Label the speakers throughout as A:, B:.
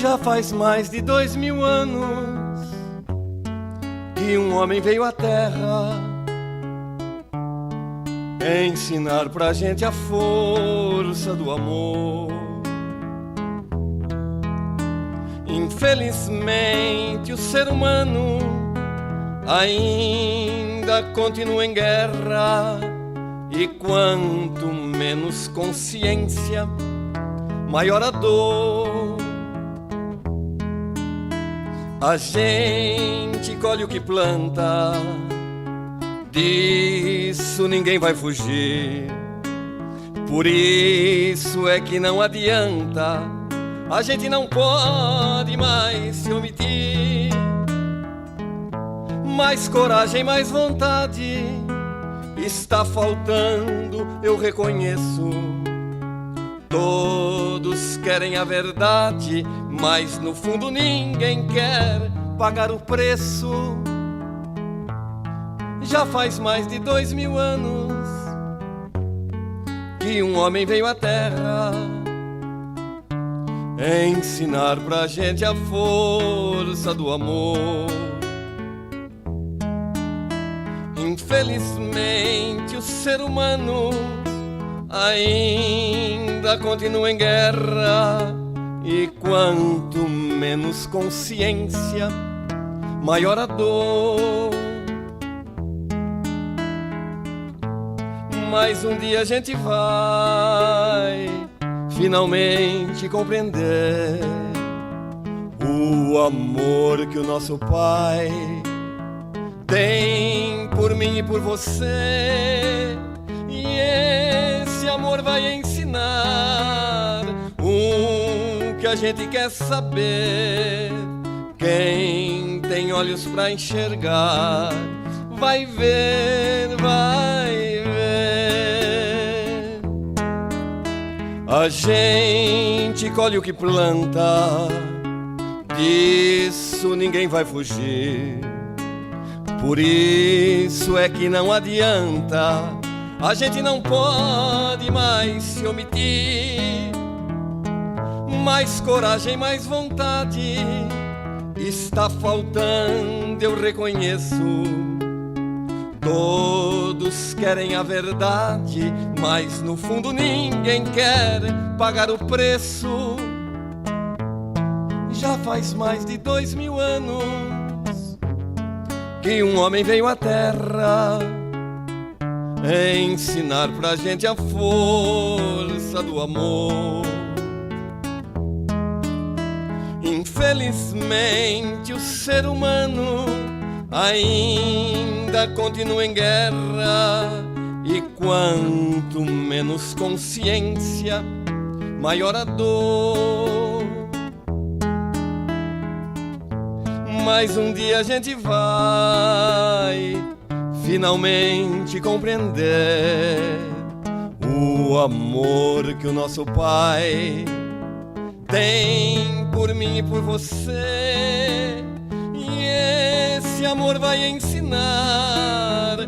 A: Já faz mais de 2000 anos que um homem veio à Terra ensinar pra gente a força do amor. Infelizmente o ser humano ainda continua em guerra, e quanto menos consciência, maior a dor. A gente colhe o que planta, disso ninguém vai fugir. Por isso é que não adianta, a gente não pode mais se omitir. Mais coragem, mais vontade está faltando, eu reconheço. Todos querem a verdade, mas no fundo ninguém quer pagar o preço. Já faz mais de 2000 anos que um homem veio à Terra ensinar pra gente a força do amor. Infelizmente o ser humano ainda continua em guerra, e quanto menos consciência, maior a dor. Mas um dia a gente vai finalmente compreender o amor que o nosso Pai tem por mim e por você. E esse amor vai ensinar que a gente quer saber. Quem tem olhos pra enxergar vai ver, vai ver. A gente colhe o que planta, disso ninguém vai fugir. Por isso é que não adianta, a gente não pode mais se omitir. Mais coragem, mais vontade está faltando, eu reconheço. Todos querem a verdade, mas no fundo ninguém quer pagar o preço. Já faz mais de 2000 anos que um homem veio à Terra ensinar pra gente a força do amor. Infelizmente o ser humano ainda continua em guerra, e quanto menos consciência, maior a dor. Mas um dia a gente vai finalmente compreender o amor que o nosso Pai tem por mim e por você. E esse amor vai ensinar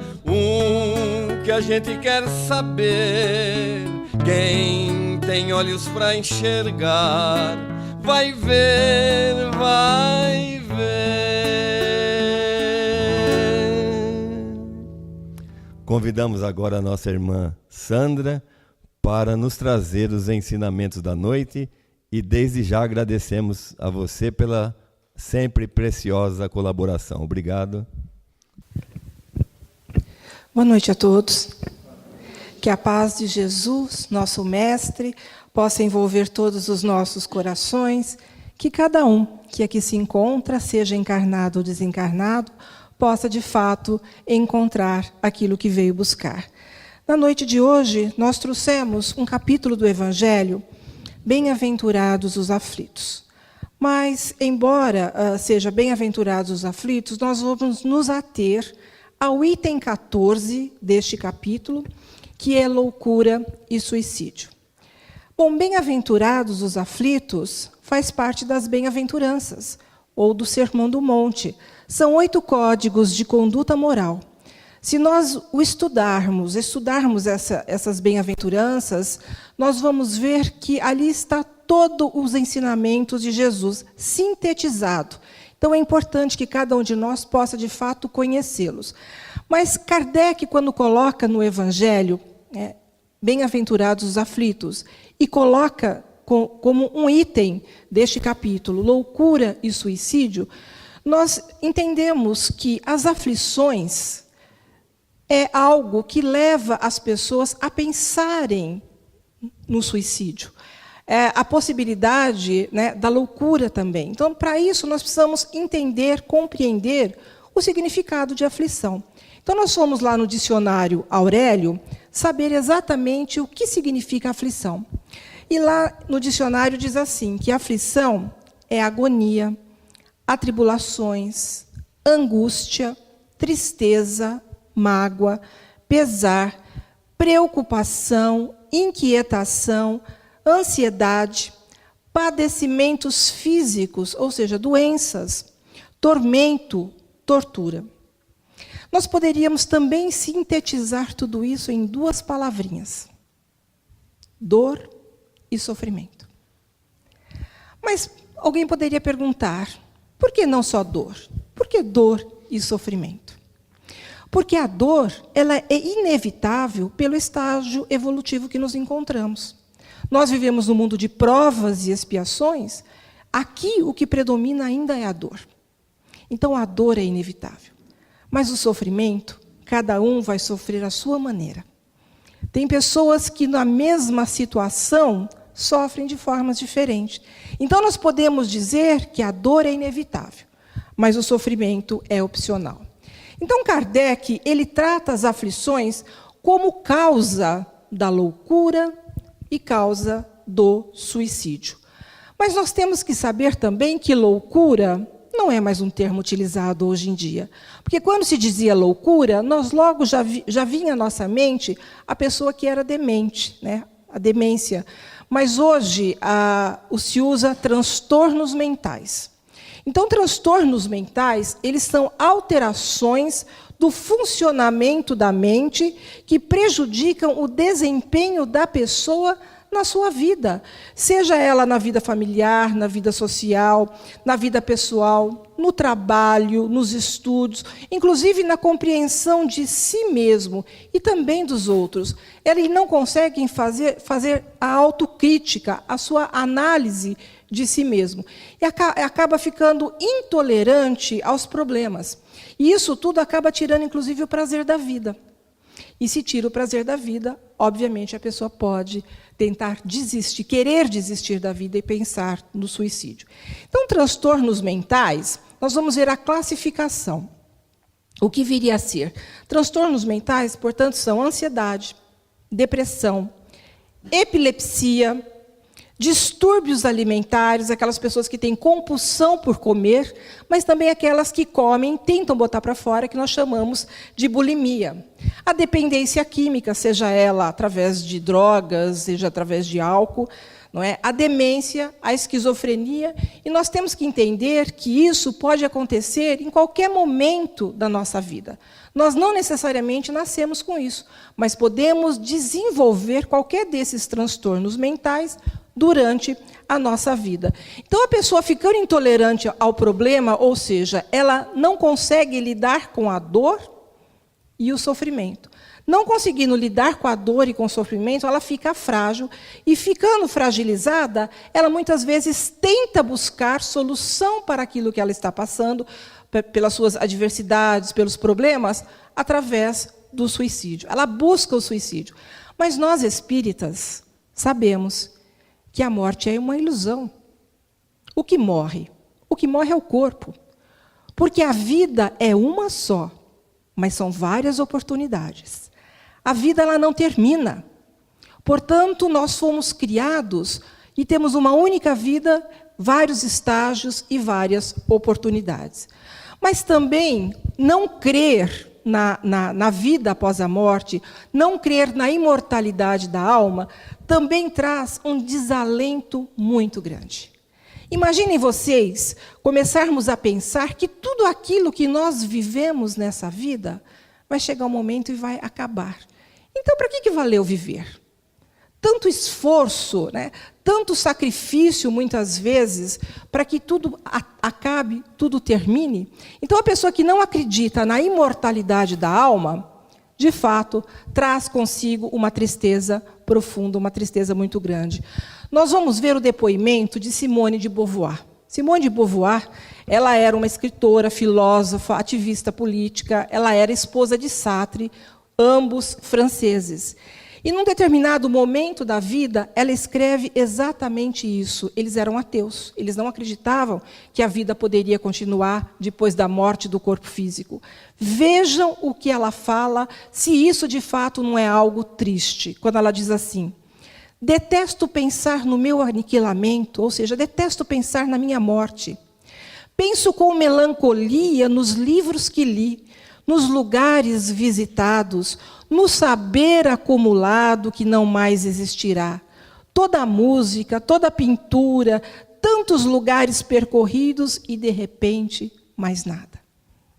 A: que a gente quer saber. Quem tem olhos pra enxergar vai ver, vai ver. Convidamos agora a nossa irmã Sandra para nos trazer os ensinamentos da noite, e desde já agradecemos a você pela sempre preciosa colaboração. Obrigado.
B: Boa noite a todos. Que a paz de Jesus, nosso Mestre, possa envolver todos os nossos corações, que cada um que aqui se encontra, seja encarnado ou desencarnado, possa de fato encontrar aquilo que veio buscar. Na noite de hoje, nós trouxemos um capítulo do Evangelho, Bem-aventurados os aflitos. Mas, embora seja bem-aventurados os aflitos, nós vamos nos ater ao item 14 deste capítulo, que é loucura e suicídio. Bom, bem-aventurados os aflitos faz parte das bem-aventuranças, ou do Sermão do Monte. São 8 códigos de conduta moral. Se nós estudarmos essas bem-aventuranças, nós vamos ver que ali está todos os ensinamentos de Jesus, sintetizado. Então, é importante que cada um de nós possa, de fato, conhecê-los. Mas Kardec, quando coloca no Evangelho, bem-aventurados os aflitos, e coloca como um item deste capítulo, loucura e suicídio, nós entendemos que as aflições é algo que leva as pessoas a pensarem no suicídio. A possibilidade, né, da loucura também. Então, para isso, nós precisamos entender, compreender o significado de aflição. Então, nós fomos lá no dicionário Aurélio saber exatamente o que significa aflição. E lá no dicionário diz assim, que aflição é agonia, atribulações, angústia, tristeza, mágoa, pesar, preocupação, inquietação, ansiedade, padecimentos físicos, ou seja, doenças, tormento, tortura. Nós poderíamos também sintetizar tudo isso em 2 palavrinhas: dor e sofrimento. Mas alguém poderia perguntar, por que não só dor? Por que dor e sofrimento? Porque a dor, ela é inevitável pelo estágio evolutivo que nos encontramos. Nós vivemos num mundo de provas e expiações, aqui o que predomina ainda é a dor. Então a dor é inevitável. Mas o sofrimento, cada um vai sofrer à sua maneira. Tem pessoas que na mesma situação sofrem de formas diferentes. Então nós podemos dizer que a dor é inevitável, mas o sofrimento é opcional. Então Kardec, ele trata as aflições como causa da loucura e causa do suicídio. Mas nós temos que saber também que loucura não é mais um termo utilizado hoje em dia. Porque quando se dizia loucura, nós logo já vinha à nossa mente a pessoa que era demente, né? A demência. Mas hoje se usa transtornos mentais. Então, transtornos mentais, eles são alterações do funcionamento da mente que prejudicam o desempenho da pessoa na sua vida, seja ela na vida familiar, na vida social, na vida pessoal, no trabalho, nos estudos, inclusive na compreensão de si mesmo e também dos outros. Eles não conseguem fazer a autocrítica, a sua análise de si mesmo. E acaba ficando intolerante aos problemas. E isso tudo acaba tirando, inclusive, o prazer da vida. E se tira o prazer da vida, obviamente a pessoa pode tentar desistir, querer desistir da vida e pensar no suicídio. Então, transtornos mentais, nós vamos ver a classificação. O que viria a ser? Transtornos mentais, portanto, são ansiedade, depressão, epilepsia, distúrbios alimentares, aquelas pessoas que têm compulsão por comer, mas também aquelas que comem, tentam botar para fora, que nós chamamos de bulimia. A dependência química, seja ela através de drogas, seja através de álcool, não é? A demência, a esquizofrenia, e nós temos que entender que isso pode acontecer em qualquer momento da nossa vida. Nós não necessariamente nascemos com isso, mas podemos desenvolver qualquer desses transtornos mentais durante a nossa vida. Então, a pessoa ficando intolerante ao problema, ou seja, ela não consegue lidar com a dor e o sofrimento. Não conseguindo lidar com a dor e com o sofrimento, ela fica frágil, e ficando fragilizada, ela muitas vezes tenta buscar solução para aquilo que ela está passando, pelas suas adversidades, pelos problemas, através do suicídio. Ela busca o suicídio. Mas nós, espíritas, sabemos que a morte é uma ilusão. O que morre? O que morre é o corpo. Porque a vida é uma só, mas são várias oportunidades. A vida, ela não termina. Portanto, nós fomos criados e temos uma única vida, vários estágios e várias oportunidades. Mas também não crer na vida após a morte, não crer na imortalidade da alma, também traz um desalento muito grande. Imaginem vocês começarmos a pensar que tudo aquilo que nós vivemos nessa vida vai chegar um momento e vai acabar. Então, para que valeu viver? Tanto esforço, né? tanto sacrifício, muitas vezes, para que tudo acabe, tudo termine. Então, a pessoa que não acredita na imortalidade da alma, de fato, traz consigo uma tristeza profunda, uma tristeza muito grande. Nós vamos ver o depoimento de Simone de Beauvoir. Simone de Beauvoir, ela era uma escritora, filósofa, ativista política, ela era esposa de Sartre, ambos franceses. E num determinado momento da vida, ela escreve exatamente isso. Eles eram ateus, eles não acreditavam que a vida poderia continuar depois da morte do corpo físico. Vejam o que ela fala, se isso de fato não é algo triste, quando ela diz assim: detesto pensar no meu aniquilamento, ou seja, detesto pensar na minha morte. Penso com melancolia nos livros que li, nos lugares visitados, no saber acumulado que não mais existirá. Toda a música, toda a pintura, tantos lugares percorridos e, de repente, mais nada.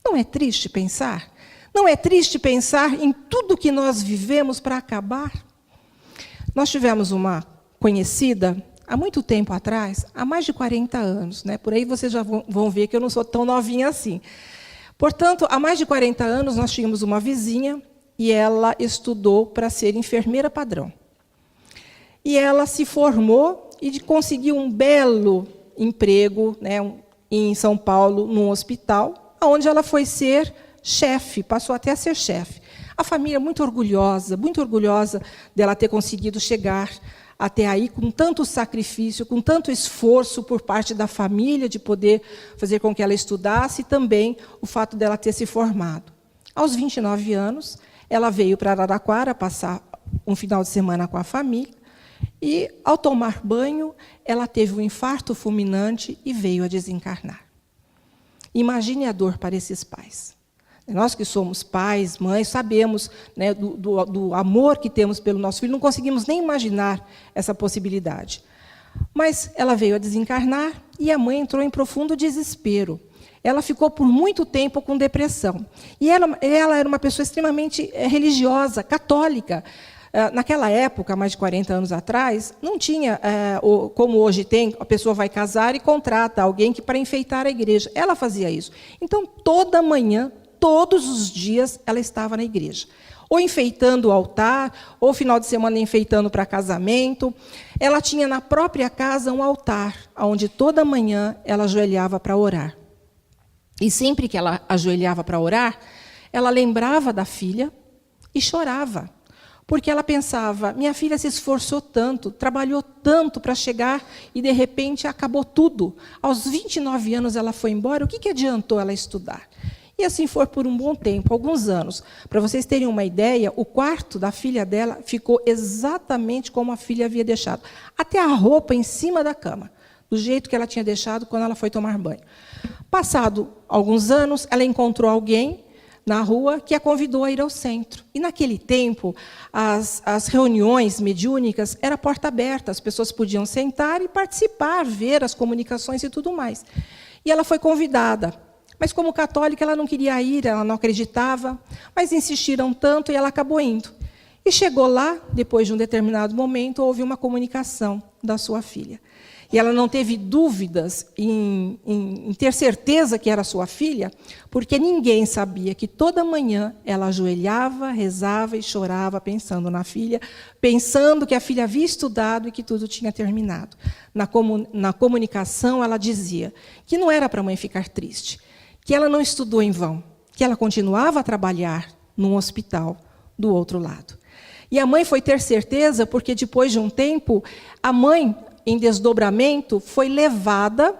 B: Não é triste pensar? Não é triste pensar em tudo que nós vivemos para acabar? Nós tivemos uma conhecida, há muito tempo atrás, há mais de 40 anos, né? Por aí vocês já vão ver que eu não sou tão novinha assim. Portanto, há mais de 40 anos, nós tínhamos uma vizinha e ela estudou para ser enfermeira padrão. E ela se formou e conseguiu um belo emprego, né, em São Paulo, num hospital, onde ela foi ser chefe, passou até a ser chefe. A família muito orgulhosa dela ter conseguido chegar até aí com tanto sacrifício, com tanto esforço por parte da família de poder fazer com que ela estudasse, e também o fato dela ter se formado. Aos 29 anos, ela veio para Araraquara passar um final de semana com a família, e, ao tomar banho, ela teve um infarto fulminante e veio a desencarnar. Imagine a dor para esses pais. Nós que somos pais, mães, sabemos, né, do amor que temos pelo nosso filho, não conseguimos nem imaginar essa possibilidade. Mas ela veio a desencarnar e a mãe entrou em profundo desespero. Ela ficou por muito tempo com depressão. E ela era uma pessoa extremamente religiosa, católica. Naquela época, mais de 40 anos atrás, não tinha, como hoje tem, a pessoa vai casar e contrata alguém para enfeitar a igreja. Ela fazia isso. Então, toda manhã, todos os dias, ela estava na igreja. Ou enfeitando o altar, ou final de semana enfeitando para casamento. Ela tinha na própria casa um altar, onde toda manhã ela ajoelhava para orar. E sempre que ela ajoelhava para orar, ela lembrava da filha e chorava. Porque ela pensava, minha filha se esforçou tanto, trabalhou tanto para chegar e, de repente, acabou tudo. Aos 29 anos ela foi embora, o que adiantou ela estudar? E assim foi por um bom tempo, alguns anos. Para vocês terem uma ideia, o quarto da filha dela ficou exatamente como a filha havia deixado. Até a roupa em cima da cama, do jeito que ela tinha deixado quando ela foi tomar banho. Passado alguns anos, ela encontrou alguém na rua que a convidou a ir ao centro. E, naquele tempo, as reuniões mediúnicas eram porta aberta, as pessoas podiam sentar e participar, ver as comunicações e tudo mais. E ela foi convidada. Mas, como católica, ela não queria ir, ela não acreditava, mas insistiram tanto e ela acabou indo. E chegou lá, depois de um determinado momento, houve uma comunicação da sua filha. E ela não teve dúvidas em ter certeza que era sua filha, porque ninguém sabia que toda manhã ela ajoelhava, rezava e chorava pensando na filha, pensando que a filha havia estudado e que tudo tinha terminado. Na comunicação, ela dizia que não era para a mãe ficar triste, que ela não estudou em vão, que ela continuava a trabalhar num hospital do outro lado. E a mãe foi ter certeza porque, depois de um tempo, a mãe, em desdobramento, foi levada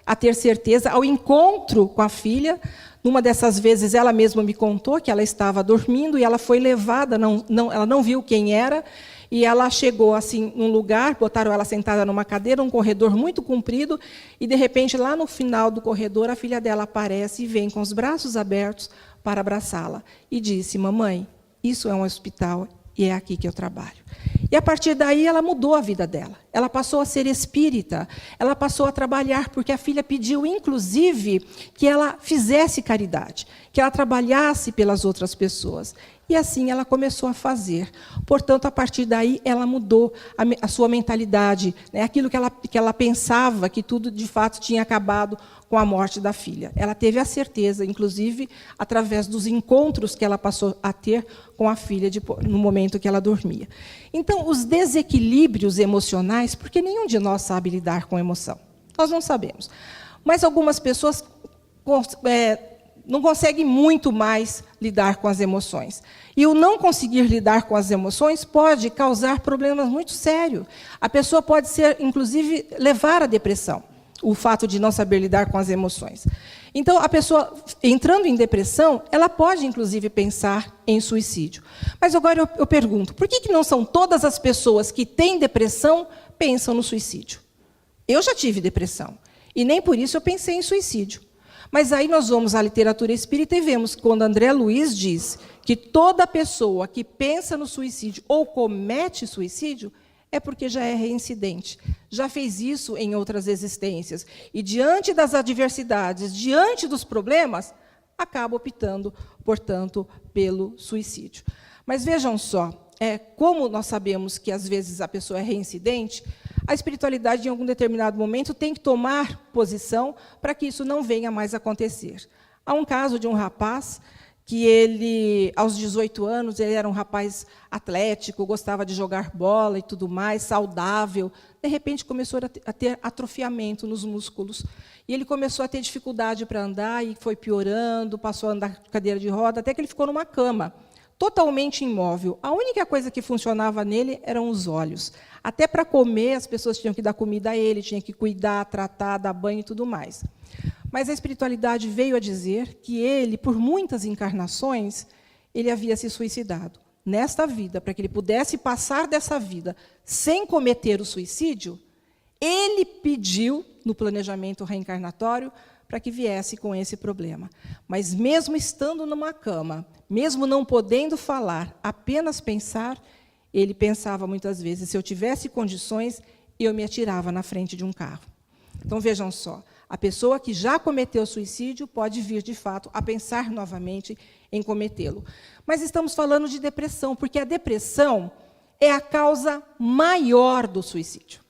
B: a ter certeza ao encontro com a filha. Numa dessas vezes, ela mesma me contou que ela estava dormindo e ela foi levada, ela não viu quem era, e ela chegou assim num lugar, botaram ela sentada numa cadeira, um corredor muito comprido, e, de repente, lá no final do corredor, a filha dela aparece e vem com os braços abertos para abraçá-la. E disse, mamãe, isso é um hospital e é aqui que eu trabalho. E, a partir daí, ela mudou a vida dela. Ela passou a ser espírita, ela passou a trabalhar, porque a filha pediu, inclusive, que ela fizesse caridade, que ela trabalhasse pelas outras pessoas. E assim ela começou a fazer. Portanto, a partir daí, ela mudou a sua mentalidade, né? Aquilo que ela pensava, que tudo, de fato, tinha acabado com a morte da filha. Ela teve a certeza, inclusive, através dos encontros que ela passou a ter com a filha no momento que ela dormia. Então, os desequilíbrios emocionais, porque nenhum de nós sabe lidar com emoção. Nós não sabemos. Mas algumas pessoas não conseguem muito mais lidar com as emoções. E o não conseguir lidar com as emoções pode causar problemas muito sérios. A pessoa pode ser, inclusive, levar à depressão, o fato de não saber lidar com as emoções. Então, a pessoa, entrando em depressão, ela pode, inclusive, pensar em suicídio. Mas agora eu pergunto, por que não são todas as pessoas que têm depressão pensam no suicídio? Eu já tive depressão, e nem por isso eu pensei em suicídio. Mas aí nós vamos à literatura espírita e vemos quando André Luiz diz que toda pessoa que pensa no suicídio ou comete suicídio é porque já é reincidente, já fez isso em outras existências. E diante das adversidades, diante dos problemas, acaba optando, portanto, pelo suicídio. Mas vejam só, como nós sabemos que às vezes a pessoa é reincidente, a espiritualidade, em algum determinado momento, tem que tomar posição para que isso não venha mais acontecer. Há um caso de um rapaz que ele, aos 18 anos, ele era um rapaz atlético, gostava de jogar bola e tudo mais, saudável. De repente, começou a ter atrofiamento nos músculos. E ele começou a ter dificuldade para andar e foi piorando, passou a andar com cadeira de roda, até que ele ficou numa cama, totalmente imóvel. A única coisa que funcionava nele eram os olhos. Até para comer, as pessoas tinham que dar comida a ele, tinham que cuidar, tratar, dar banho e tudo mais. Mas a espiritualidade veio a dizer que ele, por muitas encarnações, ele havia se suicidado. Nesta vida, para que ele pudesse passar dessa vida sem cometer o suicídio, ele pediu, no planejamento reencarnatório, para que viesse com esse problema. Mas mesmo estando numa cama, mesmo não podendo falar, apenas pensar, ele pensava muitas vezes, se eu tivesse condições, eu me atirava na frente de um carro. Então, vejam só, a pessoa que já cometeu suicídio pode vir, de fato, a pensar novamente em cometê-lo. Mas estamos falando de depressão, porque a depressão é a causa maior do suicídio.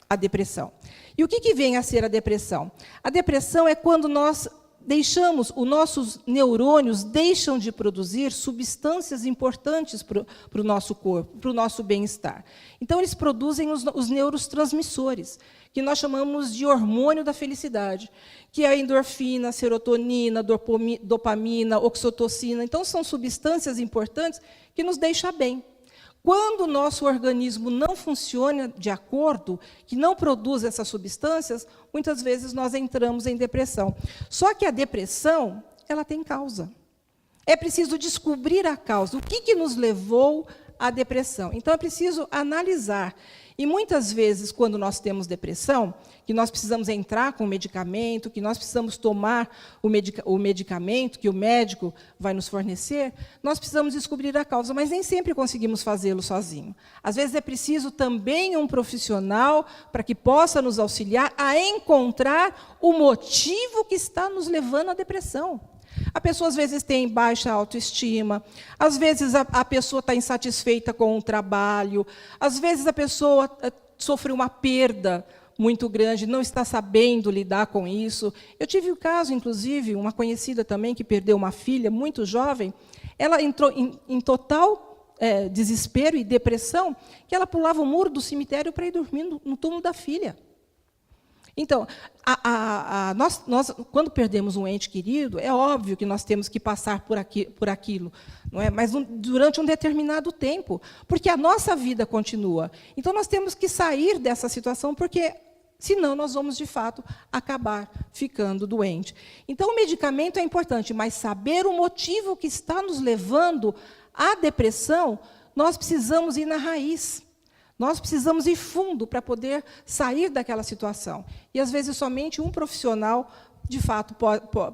B: A depressão. E o que vem a ser a depressão? A depressão é quando nós deixamos, os nossos neurônios deixam de produzir substâncias importantes para o nosso corpo, para o nosso bem-estar. Então, eles produzem os neurotransmissores, que nós chamamos de hormônio da felicidade, que é a endorfina, serotonina, dopamina, oxitocina. Então, são substâncias importantes que nos deixam bem. Quando o nosso organismo não funciona de acordo, que não produz essas substâncias, muitas vezes nós entramos em depressão. Só que a depressão, ela tem causa. É preciso descobrir a causa, o que nos levou à depressão. Então, é preciso analisar. E muitas vezes, quando nós temos depressão, que nós precisamos entrar com o medicamento, que nós precisamos tomar o medicamento que o médico vai nos fornecer, nós precisamos descobrir a causa, mas nem sempre conseguimos fazê-lo sozinho. Às vezes é preciso também um profissional para que possa nos auxiliar a encontrar o motivo que está nos levando à depressão. A pessoa, às vezes, tem baixa autoestima, às vezes a pessoa está insatisfeita com o trabalho, às vezes a pessoa sofreu uma perda muito grande, não está sabendo lidar com isso. Eu tive o caso, inclusive, uma conhecida também, que perdeu uma filha muito jovem, ela entrou em total desespero e depressão, que ela pulava o muro do cemitério para ir dormir no túmulo da filha. Então, nós, quando perdemos um ente querido, é óbvio que nós temos que passar por aquilo, não é? Mas durante um determinado tempo, porque a nossa vida continua. Então, nós temos que sair dessa situação, porque senão nós vamos, de fato, acabar ficando doente. Então, o medicamento é importante, mas saber o motivo que está nos levando à depressão, nós precisamos ir na raiz. Nós precisamos ir fundo para poder sair daquela situação. E, às vezes, somente um profissional, de fato,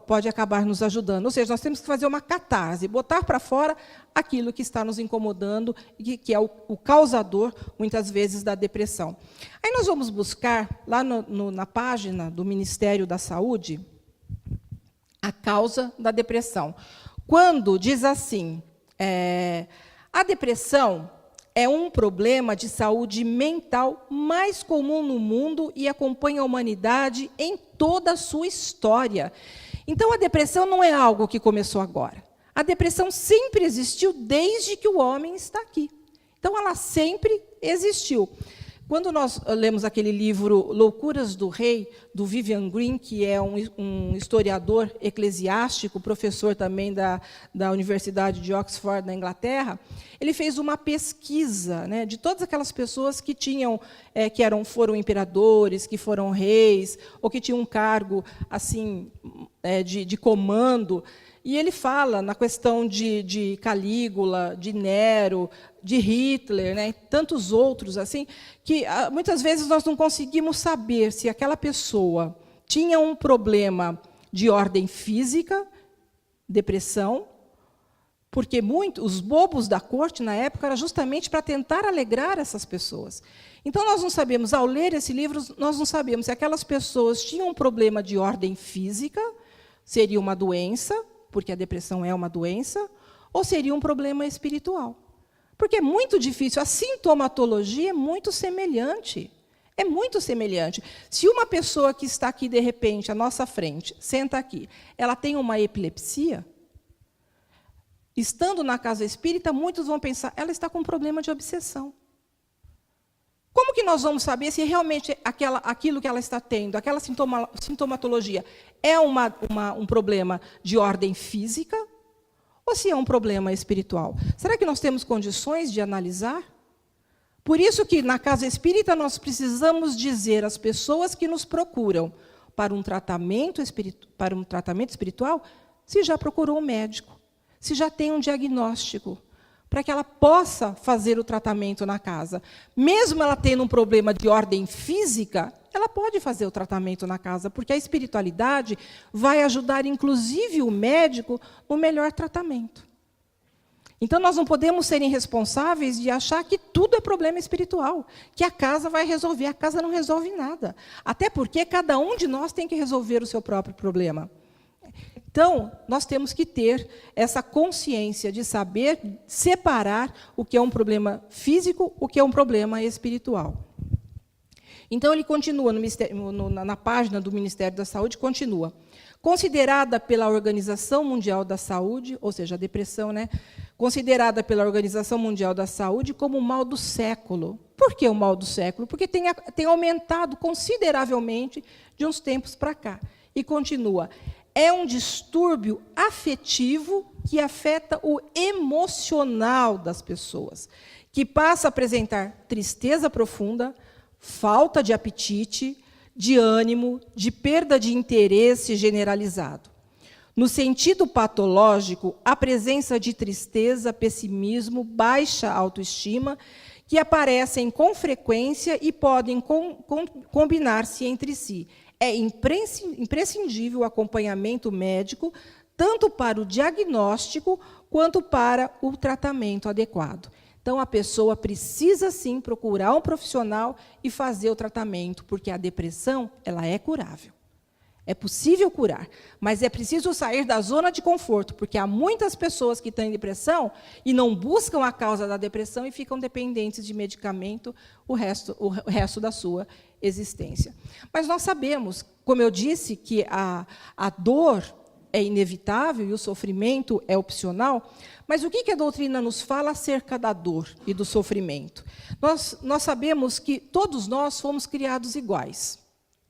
B: pode acabar nos ajudando. Ou seja, nós temos que fazer uma catarse, botar para fora aquilo que está nos incomodando, que é o causador, muitas vezes, da depressão. Aí nós vamos buscar, lá na página do Ministério da Saúde, a causa da depressão. Quando diz assim, A depressão é um problema de saúde mental mais comum no mundo e acompanha a humanidade em toda a sua história. Então, a depressão não é algo que começou agora. A depressão sempre existiu desde que o homem está aqui. Então, ela sempre existiu. Quando nós lemos aquele livro Loucuras do Rei, do Vivian Green, que é um historiador eclesiástico, professor também da Universidade de Oxford, na Inglaterra, ele fez uma pesquisa, né, de todas aquelas pessoas que foram imperadores, que foram reis, ou que tinham um cargo assim, de comando. E ele fala na questão de Calígula, de Nero, de Hitler, né, e tantos outros, assim, que muitas vezes nós não conseguimos saber se aquela pessoa tinha um problema de ordem física, depressão, porque os bobos da corte, na época, era justamente para tentar alegrar essas pessoas. Então, nós não sabemos, ao ler esse livro, nós não sabemos se aquelas pessoas tinham um problema de ordem física, seria uma doença, porque a depressão é uma doença, ou seria um problema espiritual. Porque é muito difícil, a sintomatologia é muito semelhante. É muito semelhante. Se uma pessoa que está aqui, de repente, à nossa frente, senta aqui, ela tem uma epilepsia, estando na casa espírita, muitos vão pensar, ela está com um problema de obsessão. Como que nós vamos saber se realmente aquilo que ela está tendo, aquela sintomatologia, é um problema de ordem física ou se é um problema espiritual? Será que nós temos condições de analisar? Por isso que, na casa espírita, nós precisamos dizer às pessoas que nos procuram para um tratamento espiritual, se já procurou um médico, se já tem um diagnóstico, para que ela possa fazer o tratamento na casa. Mesmo ela tendo um problema de ordem física, ela pode fazer o tratamento na casa, porque a espiritualidade vai ajudar, inclusive, o médico no melhor tratamento. Então, nós não podemos ser irresponsáveis de achar que tudo é problema espiritual, que a casa vai resolver. A casa não resolve nada. Até porque cada um de nós tem que resolver o seu próprio problema. Então, nós temos que ter essa consciência de saber separar o que é um problema físico, o que é um problema espiritual. Então, ele continua, na página do Ministério da Saúde, continua. Considerada pela Organização Mundial da Saúde, ou seja, a depressão, né? Considerada pela Organização Mundial da Saúde como o mal do século. Por que o mal do século? Porque tem aumentado consideravelmente de uns tempos para cá. E continua. É um distúrbio afetivo que afeta o emocional das pessoas, que passa a apresentar tristeza profunda, falta de apetite, de ânimo, de perda de interesse generalizado. No sentido patológico, a presença de tristeza, pessimismo, baixa autoestima, que aparecem com frequência e podem combinar-se entre si. É imprescindível o acompanhamento médico, tanto para o diagnóstico quanto para o tratamento adequado. Então, a pessoa precisa, sim, procurar um profissional e fazer o tratamento, porque a depressão ela é curável. É possível curar, mas é preciso sair da zona de conforto, porque há muitas pessoas que têm depressão e não buscam a causa da depressão e ficam dependentes de medicamento o resto da sua existência. Mas nós sabemos, como eu disse, que a dor é inevitável e o sofrimento é opcional, mas o que a doutrina nos fala acerca da dor e do sofrimento? Nós sabemos que todos nós fomos criados iguais,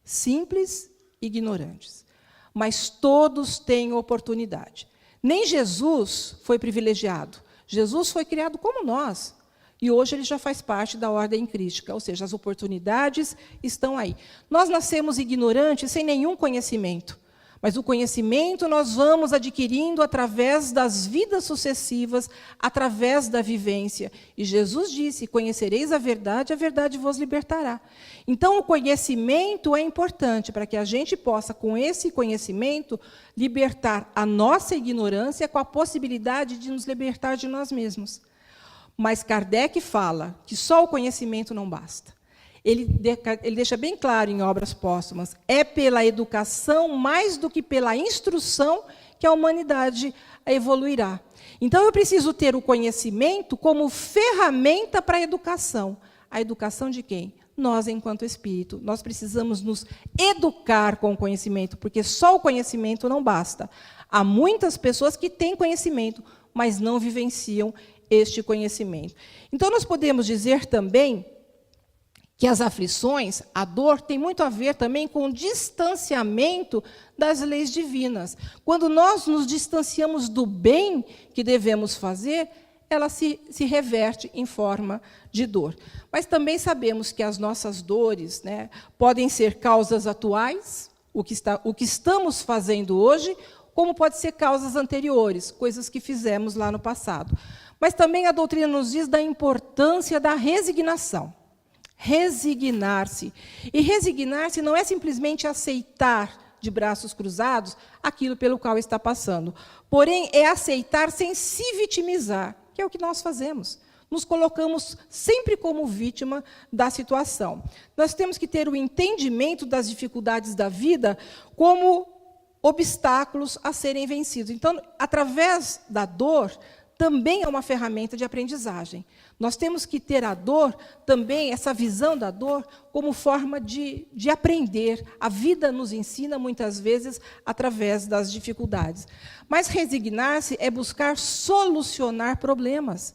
B: simples, ignorantes, mas todos têm oportunidade. Nem Jesus foi privilegiado. Jesus foi criado como nós. E hoje ele já faz parte da ordem crística, ou seja, as oportunidades estão aí. Nós nascemos ignorantes, sem nenhum conhecimento. Mas o conhecimento nós vamos adquirindo através das vidas sucessivas, através da vivência. E Jesus disse, conhecereis a verdade vos libertará. Então, o conhecimento é importante para que a gente possa, com esse conhecimento, libertar a nossa ignorância com a possibilidade de nos libertar de nós mesmos. Mas Kardec fala que só o conhecimento não basta. ele deixa bem claro em Obras Póstumas, é pela educação mais do que pela instrução que a humanidade evoluirá. Então, eu preciso ter o conhecimento como ferramenta para a educação. A educação de quem? Nós, enquanto espírito. Nós precisamos nos educar com o conhecimento, porque só o conhecimento não basta. Há muitas pessoas que têm conhecimento, mas não vivenciam este conhecimento. Então, nós podemos dizer também que as aflições, a dor, tem muito a ver também com o distanciamento das leis divinas. Quando nós nos distanciamos do bem que devemos fazer, ela se reverte em forma de dor. Mas também sabemos que as nossas dores, né, podem ser causas atuais, o que estamos fazendo hoje, como pode ser causas anteriores, coisas que fizemos lá no passado. Mas também a doutrina nos diz da importância da resignação. Resignar-se. E resignar-se não é simplesmente aceitar de braços cruzados aquilo pelo qual está passando. Porém, é aceitar sem se vitimizar, que é o que nós fazemos. Nos colocamos sempre como vítima da situação. Nós temos que ter o entendimento das dificuldades da vida como obstáculos a serem vencidos. Então, através da dor, também é uma ferramenta de aprendizagem. Nós temos que ter a dor, também, essa visão da dor, como forma de aprender. A vida nos ensina, muitas vezes, através das dificuldades. Mas resignar-se é buscar solucionar problemas.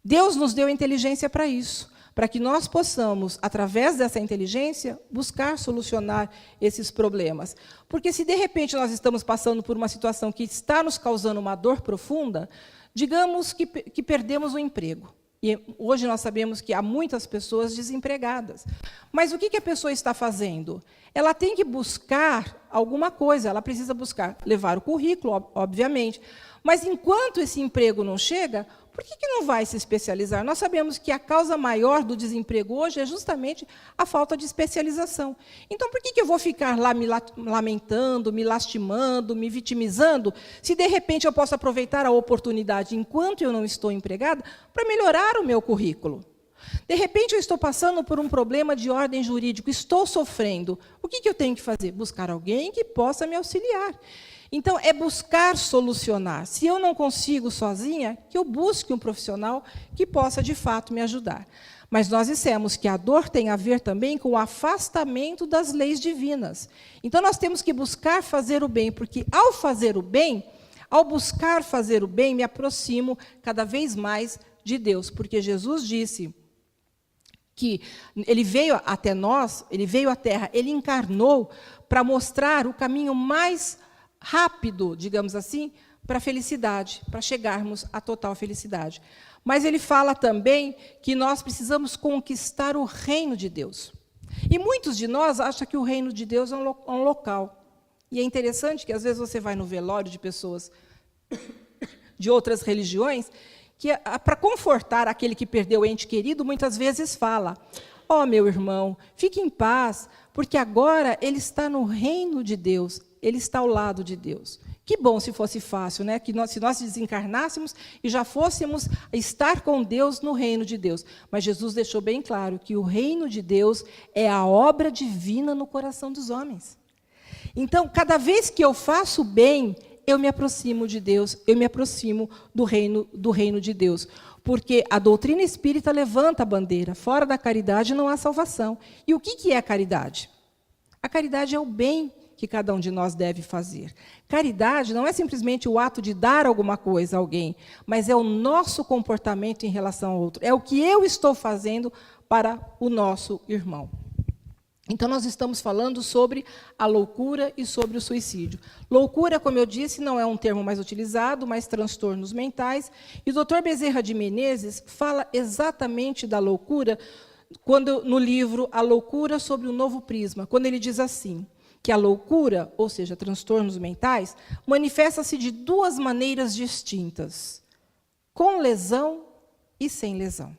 B: Deus nos deu inteligência para isso, para que nós possamos, através dessa inteligência, buscar solucionar esses problemas. Porque se, de repente, nós estamos passando por uma situação que está nos causando uma dor profunda, digamos que perdemos o emprego. E hoje nós sabemos que há muitas pessoas desempregadas. Mas o que a pessoa está fazendo? Ela tem que buscar alguma coisa, ela precisa buscar, levar o currículo, obviamente. Mas enquanto esse emprego não chega, por que não vai se especializar? Nós sabemos que a causa maior do desemprego hoje é justamente a falta de especialização. Então, por que eu vou ficar lá me lamentando, me lastimando, me vitimizando, se, de repente, eu posso aproveitar a oportunidade, enquanto eu não estou empregada, para melhorar o meu currículo? De repente, eu estou passando por um problema de ordem jurídica, estou sofrendo. O que eu tenho que fazer? Buscar alguém que possa me auxiliar. Então, é buscar solucionar. Se eu não consigo sozinha, que eu busque um profissional que possa, de fato, me ajudar. Mas nós dissemos que a dor tem a ver também com o afastamento das leis divinas. Então, nós temos que buscar fazer o bem, porque, ao fazer o bem, ao buscar fazer o bem, me aproximo cada vez mais de Deus. Porque Jesus disse que ele veio até nós, ele veio à Terra, ele encarnou para mostrar o caminho mais rápido, digamos assim, para a felicidade, para chegarmos à total felicidade. Mas ele fala também que nós precisamos conquistar o reino de Deus. E muitos de nós acham que o reino de Deus é um local. E é interessante que, às vezes, você vai no velório de pessoas de outras religiões, que, para confortar aquele que perdeu o ente querido, muitas vezes fala: ó, meu irmão, fique em paz, porque agora ele está no reino de Deus. Ele está ao lado de Deus. Que bom se fosse fácil, né? Se nós desencarnássemos e já fôssemos estar com Deus no reino de Deus. Mas Jesus deixou bem claro que o reino de Deus é a obra divina no coração dos homens. Então, cada vez que eu faço bem, eu me aproximo de Deus, eu me aproximo do reino de Deus. Porque a doutrina espírita levanta a bandeira. Fora da caridade não há salvação. E o que é a caridade? A caridade é o bem que cada um de nós deve fazer. Caridade não é simplesmente o ato de dar alguma coisa a alguém, mas é o nosso comportamento em relação ao outro. É o que eu estou fazendo para o nosso irmão. Então, nós estamos falando sobre a loucura e sobre o suicídio. Loucura, como eu disse, não é um termo mais utilizado, mas transtornos mentais. E o Dr. Bezerra de Menezes fala exatamente da loucura no livro A Loucura sobre o Novo Prisma, quando ele diz assim, que a loucura, ou seja, transtornos mentais, manifesta-se de duas maneiras distintas, com lesão e sem lesão.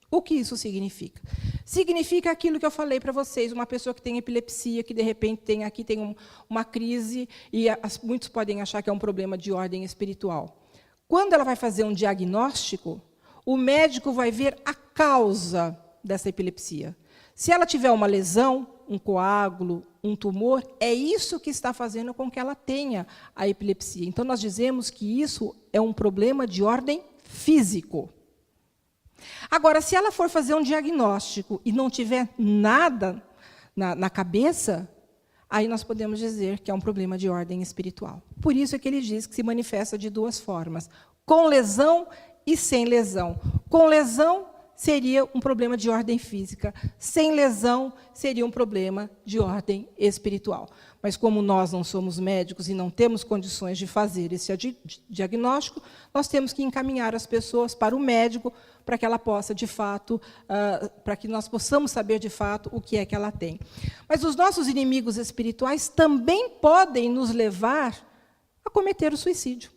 B: O que isso significa? Significa aquilo que eu falei para vocês, uma pessoa que tem epilepsia, que de repente tem uma crise, e muitos podem achar que é um problema de ordem espiritual. Quando ela vai fazer um diagnóstico, o médico vai ver a causa dessa epilepsia. Se ela tiver uma lesão, um coágulo, um tumor, é isso que está fazendo com que ela tenha a epilepsia. Então, nós dizemos que isso é um problema de ordem físico. Agora, se ela for fazer um diagnóstico e não tiver nada na cabeça, aí nós podemos dizer que é um problema de ordem espiritual. Por isso é que ele diz que se manifesta de duas formas, com lesão e sem lesão. Com lesão seria um problema de ordem física, sem lesão seria um problema de ordem espiritual. Mas como nós não somos médicos e não temos condições de fazer esse diagnóstico, nós temos que encaminhar as pessoas para o médico para que ela possa, de fato, para que nós possamos saber, de fato, o que é que ela tem. Mas os nossos inimigos espirituais também podem nos levar a cometer o suicídio.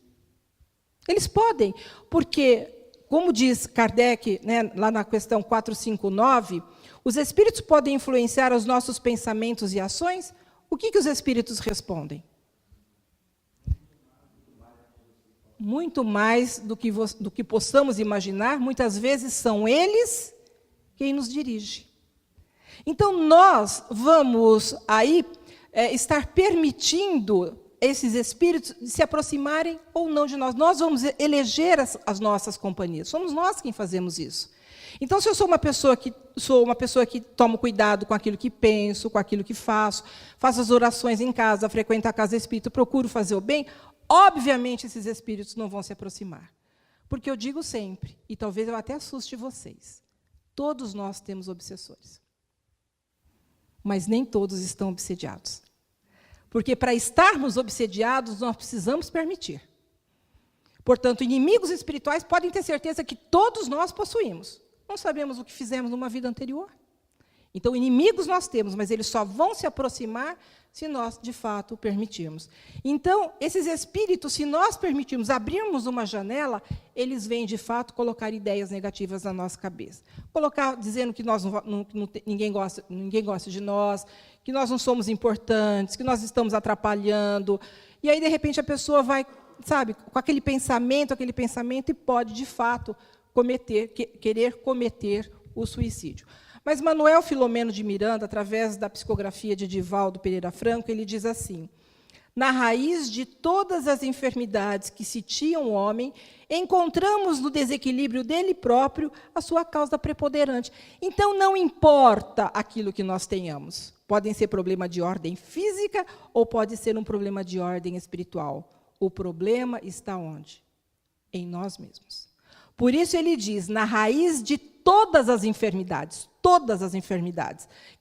B: Eles podem, porque, como diz Kardec, né, lá na questão 459, os espíritos podem influenciar os nossos pensamentos e ações. O que os espíritos respondem? Muito mais do que possamos imaginar, muitas vezes são eles quem nos dirige. Então, nós vamos aí estar permitindo esses espíritos se aproximarem ou não de nós. Nós vamos eleger as nossas companhias. Somos nós quem fazemos isso. Então, se eu sou uma pessoa que tomo cuidado com aquilo que penso, com aquilo que faço as orações em casa, frequento a casa espírita, procuro fazer o bem, obviamente esses espíritos não vão se aproximar. Porque eu digo sempre, e talvez eu até assuste vocês, todos nós temos obsessores. Mas nem todos estão obsediados. Porque para estarmos obsediados, nós precisamos permitir. Portanto, inimigos espirituais podem ter certeza que todos nós possuímos. Não sabemos o que fizemos numa vida anterior. Então, inimigos nós temos, mas eles só vão se aproximar se nós, de fato, permitirmos. Então, esses espíritos, se nós permitirmos abrirmos uma janela, eles vêm, de fato, colocar ideias negativas na nossa cabeça. Colocar, dizendo que ninguém gosta de nós, que nós não somos importantes, que nós estamos atrapalhando. E aí, de repente, a pessoa vai, sabe, com aquele pensamento, e pode, de fato, querer cometer o suicídio. Mas Manuel Filomeno de Miranda, através da psicografia de Divaldo Pereira Franco, ele diz assim: na raiz de todas as enfermidades que sitiam o homem, encontramos no desequilíbrio dele próprio a sua causa preponderante. Então, não importa aquilo que nós tenhamos. Podem ser problema de ordem física ou pode ser um problema de ordem espiritual. O problema está onde? Em nós mesmos. Por isso ele diz, na raiz de todas as enfermidades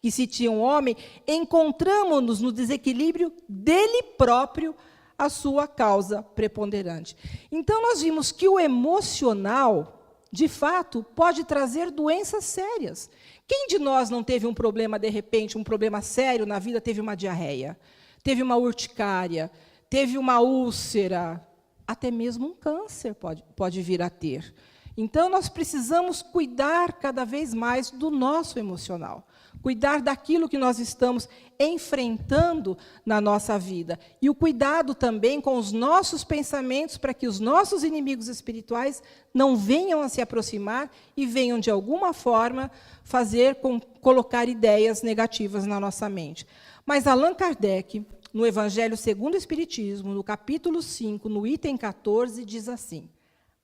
B: que sitiam o homem, encontramos-nos no desequilíbrio dele próprio a sua causa preponderante. Então, nós vimos que o emocional, de fato, pode trazer doenças sérias. Quem de nós não teve um problema, de repente, um problema sério na vida, teve uma diarreia, teve uma urticária, teve uma úlcera, até mesmo um câncer pode vir a ter. Então, nós precisamos cuidar cada vez mais do nosso emocional, cuidar daquilo que nós estamos enfrentando na nossa vida. E o cuidado também com os nossos pensamentos, para que os nossos inimigos espirituais não venham a se aproximar e venham, de alguma forma, colocar ideias negativas na nossa mente. Mas Allan Kardec, no Evangelho segundo o Espiritismo, no capítulo 5, no item 14, diz assim: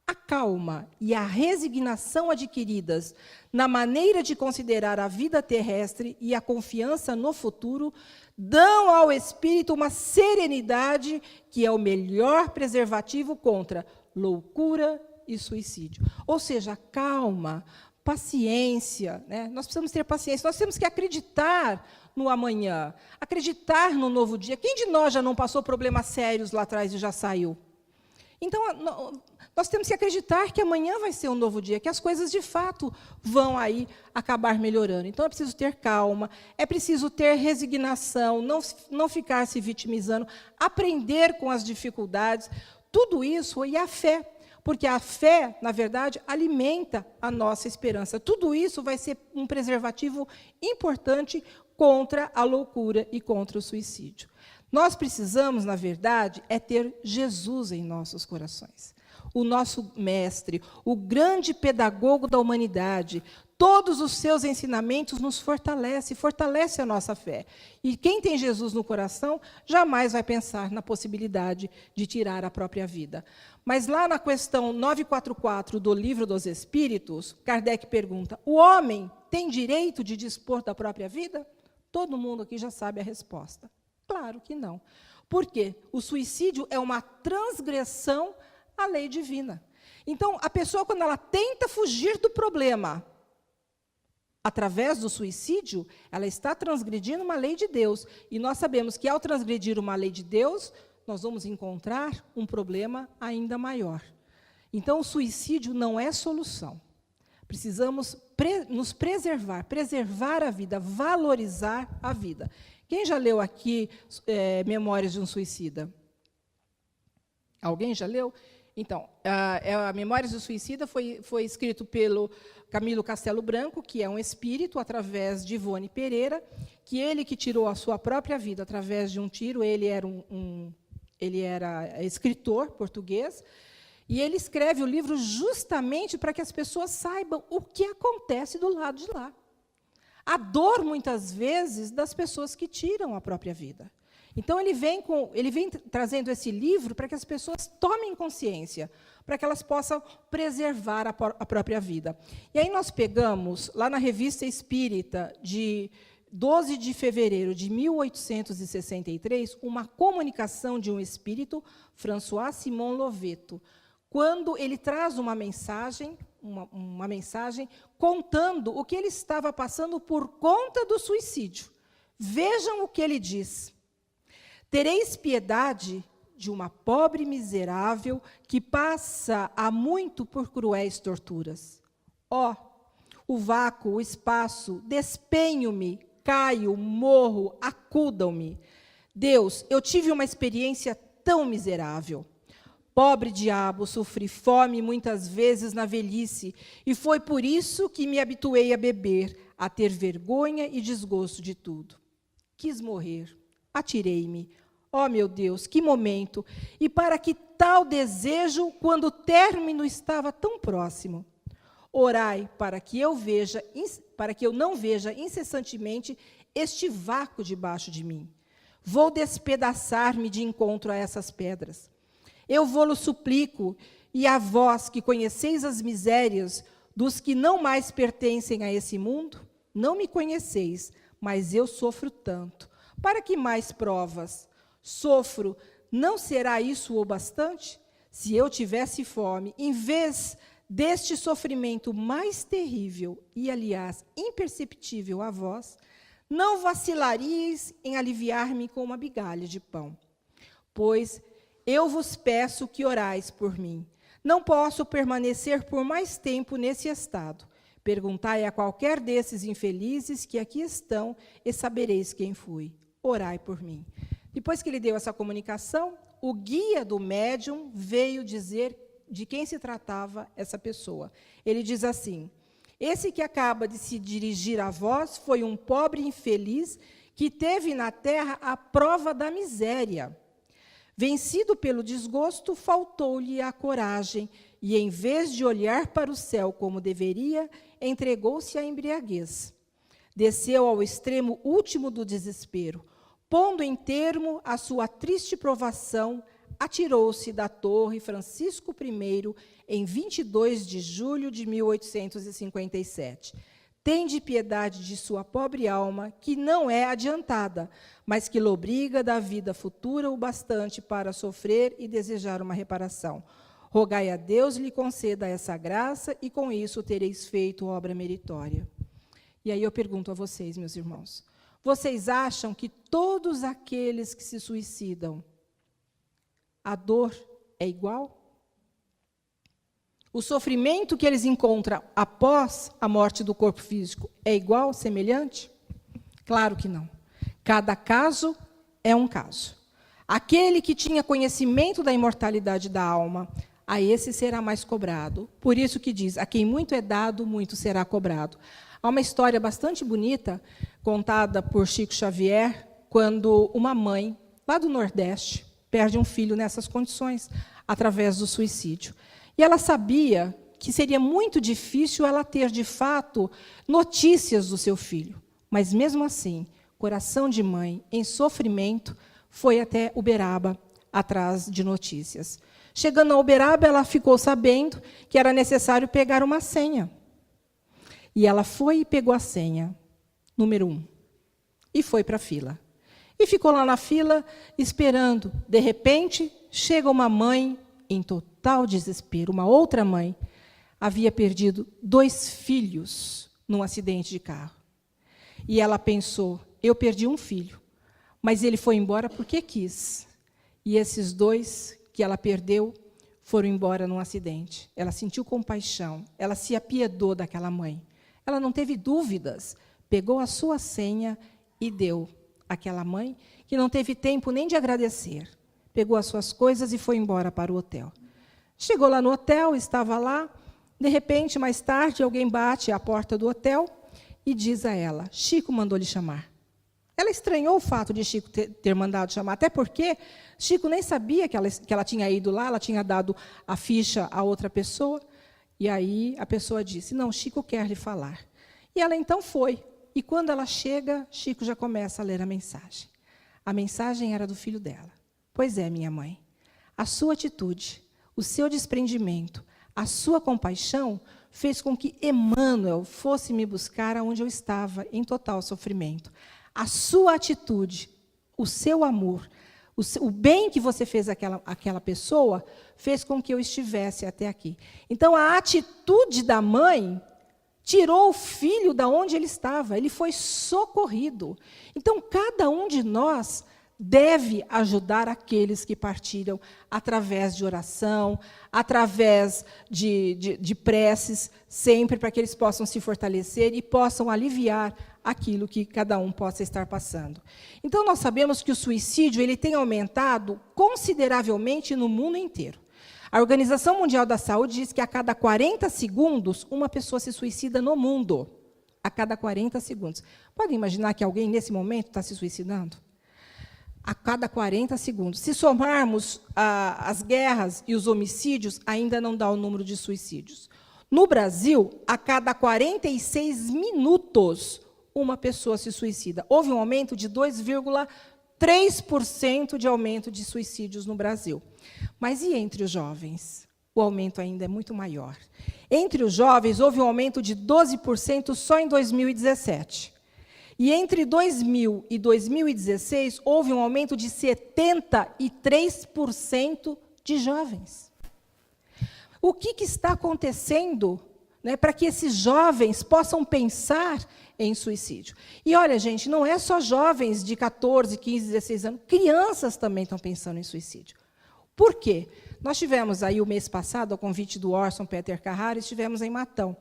B: a calma e a resignação adquiridas na maneira de considerar a vida terrestre e a confiança no futuro dão ao espírito uma serenidade que é o melhor preservativo contra loucura e suicídio. Ou seja, calma, paciência, né? Nós precisamos ter paciência, nós temos que acreditar no amanhã, acreditar no novo dia. Quem de nós já não passou problemas sérios lá atrás e já saiu? Então, nós temos que acreditar que amanhã vai ser um novo dia, que as coisas, de fato, vão aí acabar melhorando. Então, é preciso ter calma, é preciso ter resignação, não ficar se vitimizando, aprender com as dificuldades, tudo isso, e a fé, porque a fé, na verdade, alimenta a nossa esperança. Tudo isso vai ser um preservativo importante contra a loucura e contra o suicídio. Nós precisamos, na verdade, ter Jesus em nossos corações. O nosso mestre, o grande pedagogo da humanidade, Todos os seus ensinamentos nos fortalece a nossa fé. E quem tem Jesus no coração jamais vai pensar na possibilidade de tirar a própria vida. Mas lá na questão 944 do Livro dos Espíritos, Kardec pergunta: o homem tem direito de dispor da própria vida? Todo mundo aqui já sabe a resposta. Claro que não. Por quê? O suicídio é uma transgressão à lei divina. Então, a pessoa, quando ela tenta fugir do problema, através do suicídio, ela está transgredindo uma lei de Deus. E nós sabemos que, ao transgredir uma lei de Deus, nós vamos encontrar um problema ainda maior. Então, o suicídio não é solução. Precisamos nos preservar a vida, valorizar a vida. Quem já leu aqui Memórias de um Suicida? Alguém já leu? Então, a Memórias do Suicida foi escrito pelo Camilo Castelo Branco, que é um espírito, através de Ivone Pereira, que tirou a sua própria vida através de um tiro. Ele era escritor português, e ele escreve o livro justamente para que as pessoas saibam o que acontece do lado de lá. A dor, muitas vezes, das pessoas que tiram a própria vida. Então, ele vem trazendo esse livro para que as pessoas tomem consciência, para que elas possam preservar a própria vida. E aí nós pegamos, lá na Revista Espírita, de 12 de fevereiro de 1863, uma comunicação de um espírito, François Simon Loveto, quando ele traz uma mensagem contando o que ele estava passando por conta do suicídio. Vejam o que ele diz: tereis piedade de uma pobre miserável que passa há muito por cruéis torturas. Ó, o vácuo, o espaço, despenho-me, caio, morro, acudam-me. Deus, eu tive uma experiência tão miserável. Pobre diabo, sofri fome muitas vezes na velhice, e foi por isso que me habituei a beber, a ter vergonha e desgosto de tudo. Quis morrer, atirei-me. Ó, meu Deus, que momento! E para que tal desejo, quando o término estava tão próximo? Orai para que eu não veja incessantemente este vácuo debaixo de mim. Vou despedaçar-me de encontro a essas pedras. Eu vou-lo suplico, e a vós que conheceis as misérias dos que não mais pertencem a esse mundo, não me conheceis, mas eu sofro tanto. Para que mais provas? Sofro, não será isso o bastante? Se eu tivesse fome, em vez deste sofrimento mais terrível e, aliás, imperceptível a vós, não vacilaríeis em aliviar-me com uma migalha de pão. Pois eu vos peço que orais por mim. Não posso permanecer por mais tempo nesse estado. Perguntai a qualquer desses infelizes que aqui estão e sabereis quem fui. Orai por mim. Depois que ele deu essa comunicação, o guia do médium veio dizer de quem se tratava essa pessoa. Ele diz assim: esse que acaba de se dirigir a vós foi um pobre infeliz que teve na terra a prova da miséria. Vencido pelo desgosto, faltou-lhe a coragem, e, em vez de olhar para o céu como deveria, entregou-se à embriaguez. Desceu ao extremo último do desespero. Pondo em termo a sua triste provação, atirou-se da Torre Francisco I em 22 de julho de 1857. Tende piedade de sua pobre alma, que não é adiantada, mas que lobriga da vida futura o bastante para sofrer e desejar uma reparação. Rogai a Deus lhe conceda essa graça, e com isso tereis feito obra meritória. E aí eu pergunto a vocês, meus irmãos, vocês acham que todos aqueles que se suicidam, a dor é igual? O sofrimento que eles encontram após a morte do corpo físico é igual, semelhante? Claro que não. Cada caso é um caso. Aquele que tinha conhecimento da imortalidade da alma, a esse será mais cobrado. Por isso que diz, a quem muito é dado, muito será cobrado. Há uma história bastante bonita, contada por Chico Xavier, quando uma mãe, lá do Nordeste, perde um filho nessas condições, através do suicídio. E ela sabia que seria muito difícil ela ter, de fato, notícias do seu filho. Mas, mesmo assim, coração de mãe, em sofrimento, foi até Uberaba, atrás de notícias. Chegando a Uberaba, ela ficou sabendo que era necessário pegar uma senha. E ela foi e pegou a senha, número 1, e foi para a fila. E ficou lá na fila, esperando. De repente, chega uma mãe em total desespero. Uma outra mãe havia perdido 2 filhos num acidente de carro. E ela pensou, eu perdi um filho, mas ele foi embora porque quis. E esses 2 que ela perdeu foram embora num acidente. Ela sentiu compaixão, ela se apiedou daquela mãe. Ela não teve dúvidas, pegou a sua senha e deu àquela mãe, que não teve tempo nem de agradecer. Pegou as suas coisas e foi embora para o hotel. Chegou lá no hotel, estava lá, de repente, mais tarde, alguém bate à porta do hotel e diz a ela, Chico mandou lhe chamar. Ela estranhou o fato de Chico ter mandado chamar, até porque Chico nem sabia que ela tinha ido lá, ela tinha dado a ficha a outra pessoa, e aí a pessoa disse, não, Chico quer lhe falar. E ela então foi, e quando ela chega, Chico já começa a ler a mensagem. A mensagem era do filho dela. Pois é, minha mãe, a sua atitude, o seu desprendimento, a sua compaixão fez com que Emmanuel fosse me buscar aonde eu estava, em total sofrimento. A sua atitude, o seu amor, o bem que você fez àquela pessoa, fez com que eu estivesse até aqui. Então, a atitude da mãe tirou o filho da onde ele estava, ele foi socorrido. Então, cada um de nós deve ajudar aqueles que partilham através de oração, através de preces, sempre para que eles possam se fortalecer e possam aliviar aquilo que cada um possa estar passando. Então, nós sabemos que o suicídio ele tem aumentado consideravelmente no mundo inteiro. A Organização Mundial da Saúde diz que a cada 40 segundos, uma pessoa se suicida no mundo. A cada 40 segundos. Podem imaginar que alguém, nesse momento, está se suicidando? A cada 40 segundos. Se somarmos as guerras e os homicídios, ainda não dá o número de suicídios. No Brasil, a cada 46 minutos, uma pessoa se suicida. Houve um aumento de 2,3% de aumento de suicídios no Brasil. Mas e entre os jovens? O aumento ainda é muito maior. Entre os jovens, houve um aumento de 12% só em 2017. E entre 2000 e 2016, houve um aumento de 73% de jovens. O que está acontecendo, né, para que esses jovens possam pensar em suicídio? E olha, gente, não é só jovens de 14, 15, 16 anos, crianças também estão pensando em suicídio. Por quê? Nós tivemos aí o mês passado, ao convite do Orson Peter Carrara, estivemos em Matão,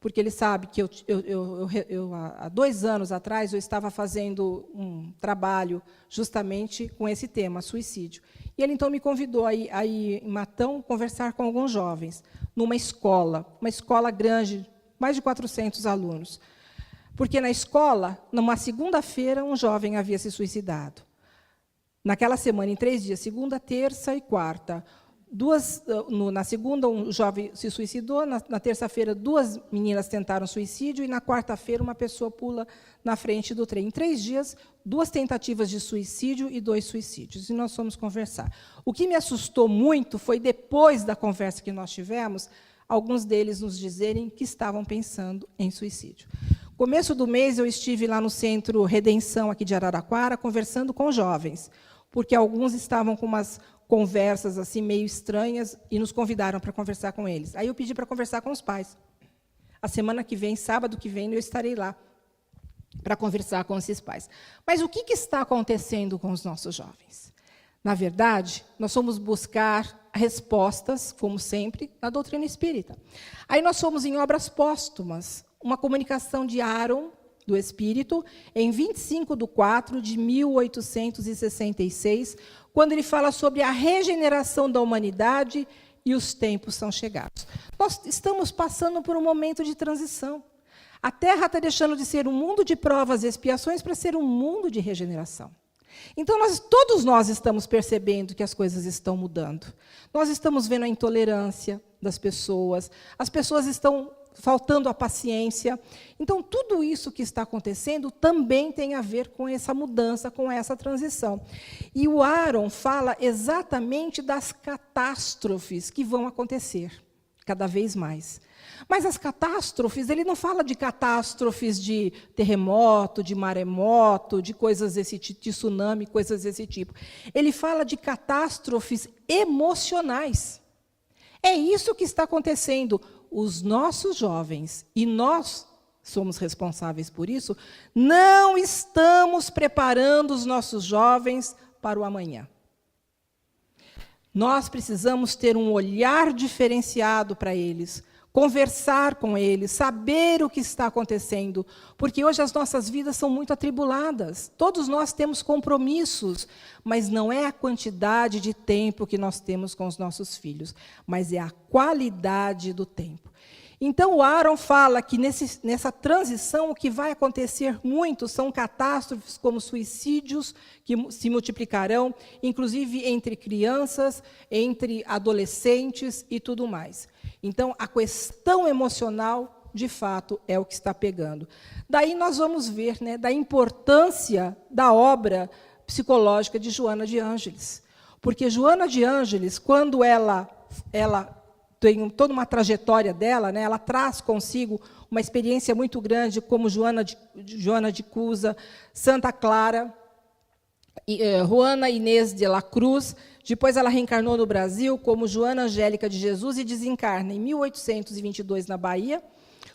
B: porque ele sabe que há 2 anos atrás eu estava fazendo um trabalho justamente com esse tema, suicídio. E ele então me convidou aí em Matão conversar com alguns jovens, numa escola, uma escola grande, mais de 400 alunos. Porque na escola, numa segunda-feira, um jovem havia se suicidado. Naquela semana, em 3 dias, segunda, terça e quarta. Na segunda, um jovem se suicidou, na terça-feira, 2 meninas tentaram suicídio, e na quarta-feira, uma pessoa pula na frente do trem. Em 3 dias, 2 tentativas de suicídio e 2 suicídios. E nós fomos conversar. O que me assustou muito foi, depois da conversa que nós tivemos, alguns deles nos dizerem que estavam pensando em suicídio. Começo do mês, eu estive lá no Centro Redenção, aqui de Araraquara, conversando com jovens, porque alguns estavam com umas conversas assim meio estranhas e nos convidaram para conversar com eles. Aí eu pedi para conversar com os pais. A semana que vem, sábado que vem, eu estarei lá para conversar com esses pais. Mas o que está acontecendo com os nossos jovens? Na verdade, nós fomos buscar respostas, como sempre, na doutrina espírita. Aí nós fomos em Obras Póstumas, uma comunicação de Aaron, do Espírito, em 25/4/1866, quando ele fala sobre a regeneração da humanidade e os tempos são chegados. Nós estamos passando por um momento de transição. A Terra está deixando de ser um mundo de provas e expiações para ser um mundo de regeneração. Então, todos nós estamos percebendo que as coisas estão mudando. Nós estamos vendo a intolerância das pessoas, as pessoas estão faltando a paciência. Então, tudo isso que está acontecendo também tem a ver com essa mudança, com essa transição. E o Aaron fala exatamente das catástrofes que vão acontecer, cada vez mais. Mas as catástrofes, ele não fala de catástrofes de terremoto, de maremoto, de coisas desse tipo, de tsunami, coisas desse tipo. Ele fala de catástrofes emocionais. É isso que está acontecendo. Os nossos jovens, e nós somos responsáveis por isso, não estamos preparando os nossos jovens para o amanhã. Nós precisamos ter um olhar diferenciado para eles, conversar com eles, saber o que está acontecendo, porque hoje as nossas vidas são muito atribuladas. Todos nós temos compromissos, mas não é a quantidade de tempo que nós temos com os nossos filhos, mas é a qualidade do tempo. Então, o Aaron fala que nessa transição o que vai acontecer muito são catástrofes como suicídios que se multiplicarão, inclusive entre crianças, entre adolescentes e tudo mais. Então, a questão emocional, de fato, é o que está pegando. Daí nós vamos ver, né, da importância da obra psicológica de Joana de Ângeles. Porque Joana de Ângeles, quando ela tem toda uma trajetória dela, né, ela traz consigo uma experiência muito grande, como Joana de Cusa, Santa Clara, Juana Inês de la Cruz. Depois ela reencarnou no Brasil como Joana Angélica de Jesus e desencarna em 1822 na Bahia.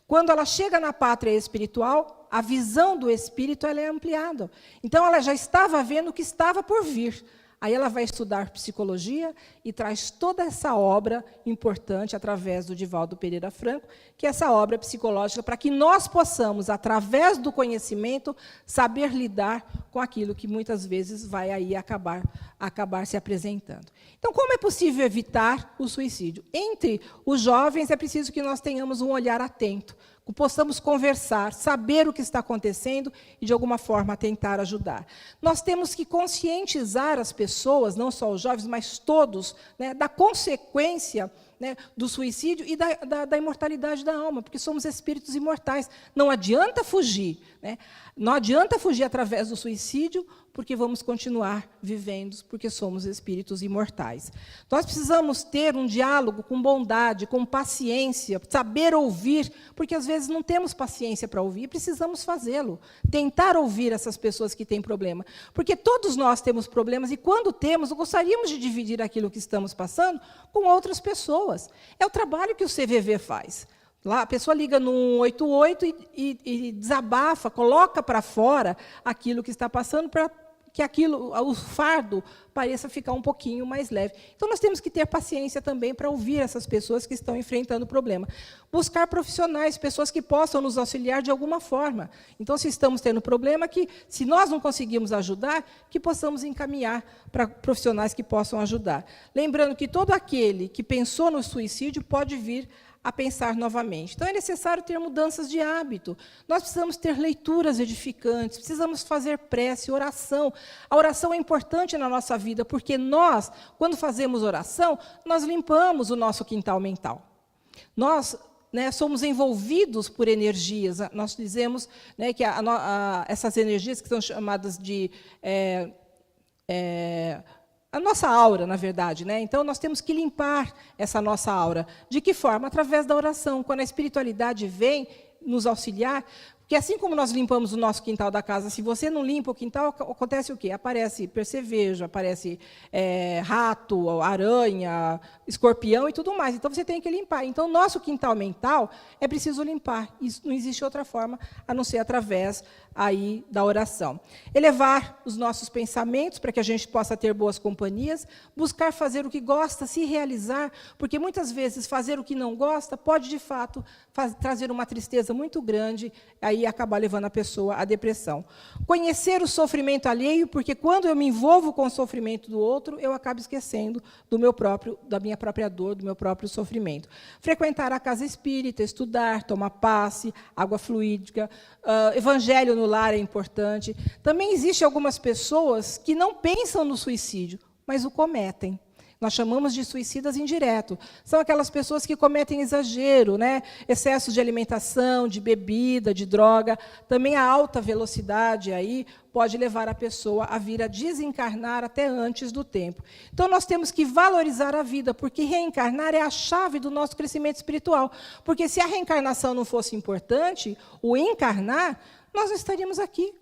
B: Quando ela chega na pátria espiritual, a visão do espírito ela é ampliada. Então, ela já estava vendo o que estava por vir. Aí ela vai estudar psicologia e traz toda essa obra importante através do Divaldo Pereira Franco, que é essa obra psicológica, para que nós possamos, através do conhecimento, saber lidar com aquilo que muitas vezes vai aí acabar se apresentando. Então, como é possível evitar o suicídio? Entre os jovens é preciso que nós tenhamos um olhar atento, que possamos conversar, saber o que está acontecendo e, de alguma forma, tentar ajudar. Nós temos que conscientizar as pessoas, não só os jovens, mas todos, né, da consequência, né, do suicídio e da imortalidade da alma, porque somos espíritos imortais. Não adianta fugir, né? Não adianta fugir através do suicídio, porque vamos continuar vivendo, porque somos espíritos imortais. Nós precisamos ter um diálogo com bondade, com paciência, saber ouvir, porque às vezes não temos paciência para ouvir, e precisamos fazê-lo. Tentar ouvir essas pessoas que têm problema. Porque todos nós temos problemas, e quando temos, gostaríamos de dividir aquilo que estamos passando com outras pessoas. É o trabalho que o CVV faz. Lá, a pessoa liga no 188 e desabafa, coloca para fora aquilo que está passando para que o fardo pareça ficar um pouquinho mais leve. Então, nós temos que ter paciência também para ouvir essas pessoas que estão enfrentando o problema. Buscar profissionais, pessoas que possam nos auxiliar de alguma forma. Então, se estamos tendo problema, se nós não conseguimos ajudar, que possamos encaminhar para profissionais que possam ajudar. Lembrando que todo aquele que pensou no suicídio pode vir a pensar novamente. Então, é necessário ter mudanças de hábito. Nós precisamos ter leituras edificantes, precisamos fazer prece, oração. A oração é importante na nossa vida, porque nós, quando fazemos oração, nós limpamos o nosso quintal mental. Nós, né, somos envolvidos por energias. Nós dizemos, né, que essas energias que são chamadas de... a nossa aura, na verdade, né? Então, nós temos que limpar essa nossa aura. De que forma? Através da oração. Quando a espiritualidade vem nos auxiliar, porque assim como nós limpamos o nosso quintal da casa, se você não limpa o quintal, acontece o quê? Aparece percevejo, aparece rato, aranha, escorpião e tudo mais. Então, você tem que limpar. Então, nosso quintal mental é preciso limpar. Isso não existe outra forma, a não ser através aí da oração. Elevar os nossos pensamentos para que a gente possa ter boas companhias, buscar fazer o que gosta, se realizar, porque muitas vezes fazer o que não gosta pode, de fato, trazer uma tristeza muito grande aí aí acabar levando a pessoa à depressão. Conhecer o sofrimento alheio, porque quando eu me envolvo com o sofrimento do outro, eu acabo esquecendo da minha própria dor, do meu próprio sofrimento. Frequentar a casa espírita, estudar, tomar passe, água fluídica, evangelho no lar é importante. Também existem algumas pessoas que não pensam no suicídio, mas o cometem. Nós chamamos de suicidas indiretos. São aquelas pessoas que cometem exagero, né? Excessos de alimentação, de bebida, de droga. Também a alta velocidade aí pode levar a pessoa a vir a desencarnar até antes do tempo. Então, nós temos que valorizar a vida, porque reencarnar é a chave do nosso crescimento espiritual. Porque se a reencarnação não fosse importante, o encarnar, nós não estaríamos aqui.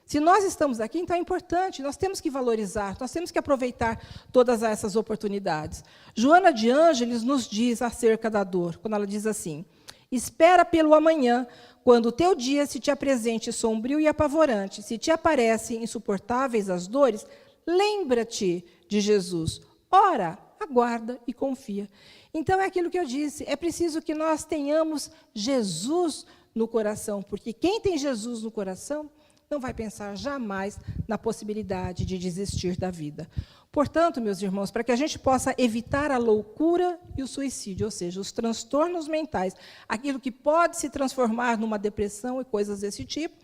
B: Se nós estamos aqui, então é importante, nós temos que valorizar, nós temos que aproveitar todas essas oportunidades. Joana de Ângeles nos diz acerca da dor, quando ela diz assim: espera pelo amanhã, quando o teu dia se te apresente sombrio e apavorante, se te aparecem insuportáveis as dores, lembra-te de Jesus. Ora, aguarda e confia. Então é aquilo que eu disse, é preciso que nós tenhamos Jesus no coração, porque quem tem Jesus no coração não vai pensar jamais na possibilidade de desistir da vida. Portanto, meus irmãos, para que a gente possa evitar a loucura e o suicídio, ou seja, os transtornos mentais, aquilo que pode se transformar numa depressão e coisas desse tipo,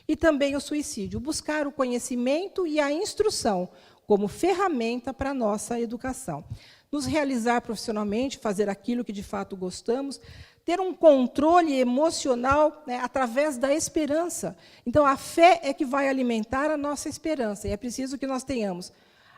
B: e também o suicídio, buscar o conhecimento e a instrução como ferramenta para a nossa educação. Nos realizar profissionalmente, fazer aquilo que de fato gostamos, ter um controle emocional, né, através da esperança. Então, a fé é que vai alimentar a nossa esperança. E é preciso que nós tenhamos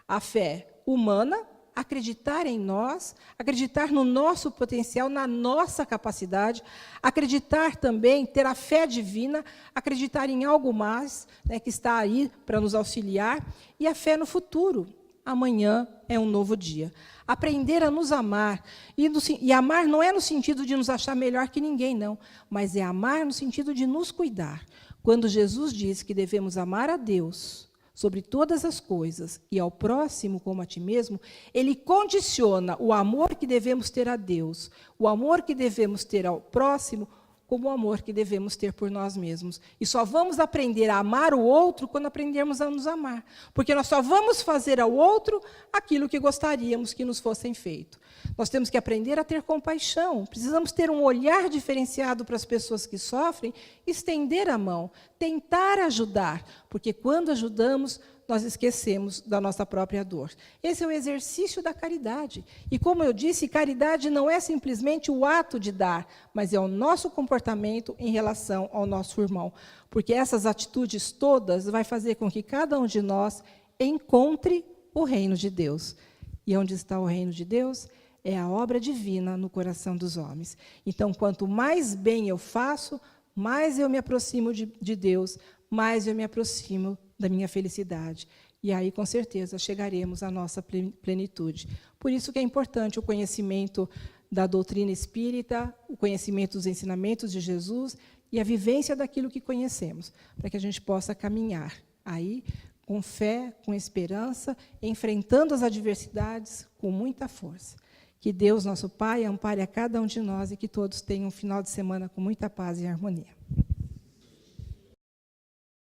B: a fé humana, acreditar em nós, acreditar no nosso potencial, na nossa capacidade, acreditar também, ter a fé divina, acreditar em algo mais, né, que está aí para nos auxiliar, e a fé no futuro. Amanhã é um novo dia. Aprender a nos amar. E amar não é no sentido de nos achar melhor que ninguém, não. Mas é amar no sentido de nos cuidar. Quando Jesus diz que devemos amar a Deus sobre todas as coisas e ao próximo como a ti mesmo, ele condiciona o amor que devemos ter a Deus, o amor que devemos ter ao próximo, como o amor que devemos ter por nós mesmos. E só vamos aprender a amar o outro quando aprendermos a nos amar. Porque nós só vamos fazer ao outro aquilo que gostaríamos que nos fossem feito. Nós temos que aprender a ter compaixão. Precisamos ter um olhar diferenciado para as pessoas que sofrem, estender a mão, tentar ajudar. Porque quando ajudamos, nós esquecemos da nossa própria dor. Esse é o exercício da caridade. E, como eu disse, caridade não é simplesmente o ato de dar, mas é o nosso comportamento em relação ao nosso irmão. Porque essas atitudes todas vai fazer com que cada um de nós encontre o reino de Deus. E onde está o reino de Deus? É a obra divina no coração dos homens. Então, quanto mais bem eu faço, mais eu me aproximo de Deus, mais eu me aproximo da minha felicidade. E aí, com certeza, chegaremos à nossa plenitude. Por isso que é importante o conhecimento da doutrina espírita, o conhecimento dos ensinamentos de Jesus e a vivência daquilo que conhecemos, para que a gente possa caminhar aí com fé, com esperança, enfrentando as adversidades com muita força. Que Deus, nosso Pai, ampare a cada um de nós e que todos tenham um final de semana com muita paz e harmonia.